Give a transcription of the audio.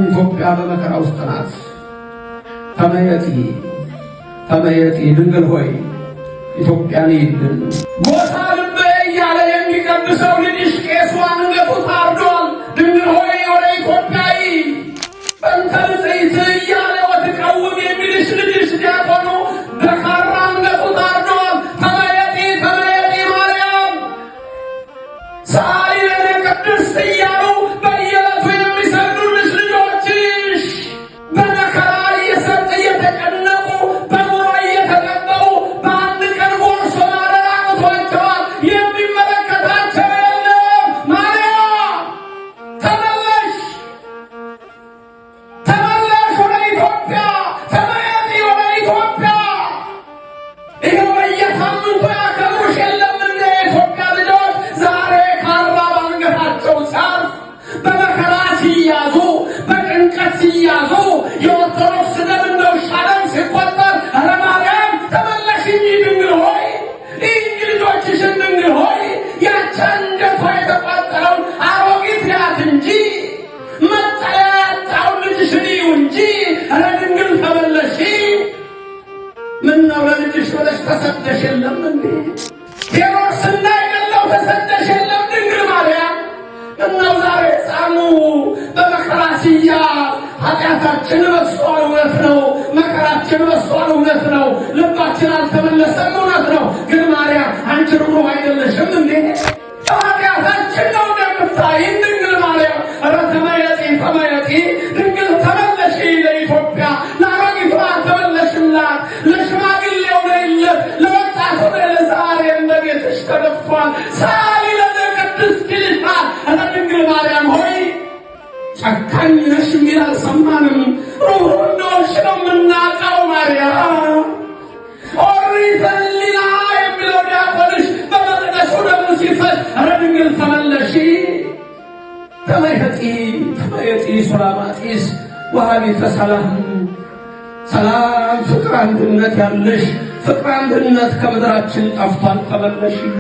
ኢትዮጵያ በመከራ ውስጥ ናት። ተመየጢ ድንግል ሆይ ኢትዮጵያን ይልን። ጎሳ ልቤ እያለ የሚቀድሰው ልጅሽ ቄሱ አንገቱ ታርዷል። ድንግል ሆይ ወደ ኢትዮጵያዊ በእንተ ንጽሕት እያለ ወትቀውም የሚልሽ ልጅሽ ዲያቆኑ በካራ አንገቱ ታርዷል። ተመየጢ ማርያም ሰአሊ ለነ ቅድስት እያሉ በየዕለቱ የሚሰግዱልሽ ልጆችሽ በመከራ እየተጨነቁ በኑሮ እየተቀጠሩ በአንድ ቀን ጎርሶ ማደር አቅቷቸዋል። የሚመለከታቸው የለም። ማርያም ተመለሽ ወደ ኢትዮጵያ፣ ተመየጢ ወደ ኢትዮጵያ። ይኸው በየሳምንቱ ያከብሩሽ የለም እንደ የኢትዮጵያ ልጆች ዛሬ ካራ ባንገታቸው ሲያርፍ በመከራ ሲያዙ በጭንቀት ሲያዙ የኦርቶዶክስ ደም እንደ ውሻ ደም ሲቆጠር ኧረ ማርያም ተመለሽ እንጂ ድንግል ሆይ እንጂ ልጆችሽን ድንግል ሆይ ያቺ አንጀቷ የተቋጠረውን አሮጊት ያት እንጂ መጠለያ ያጣውን ልጅሽን እዩ እንጂ ኧረ ድንግል ተመለሺ። ምነው ለልጅሽ ብለሽ ተሰደሽ የለም እንዴ? ሄሮድስ እንዳይገለው ተሰደሽ የለም ድንግል ማርያም? ምነው ዛሬ ሕፃኑ በመከራ ሲያዝ ኃጢአታችን በዝቷል፣ እውነት ነው። መከራችን በዝቷል፣ እውነት ነው። ልባችን አልተመለሰም፣ እውነት ነው። ግን ማርያም አንቺ ሩህሩህ አይደለሽም እንዴ? ኃጢአታችን ነው እንደምታይን ድንግል ማርያም። ኧረ ተመየጢ ድንግል ተመለሺ ለኢትዮጵያ። ለአሮጊቷ ተመለሽላት፣ ለሽማግሌው ነይለት፣ ለወጣቱ ለዛሬም በቤትሽ ተደፍቷል። ሰአሊ ለነ ቅድስት ይልሻል። ኧረ ድንግል ማርያም ሆይ ጨካኝ ነሽ የሚል አልሰማንም። ሩህሩህ እንደሆንሽ ነው የምናውቀው ማርያም። ኦሪት ዘኍልቍ የሚለው ዲያቆንሽ በመቅደሱ ደሙ ሲፈስ ኧረ ድንግል ተመለሺ። ተመየጢ ሱላማጢስ ወሀቢተ ሰላም። ሰላም፣ ፍቅር፣ አንድነት ያለሽ ፍቅር፣ አንድነት ከምድራችን ጠፍቷል። ተመለሺ።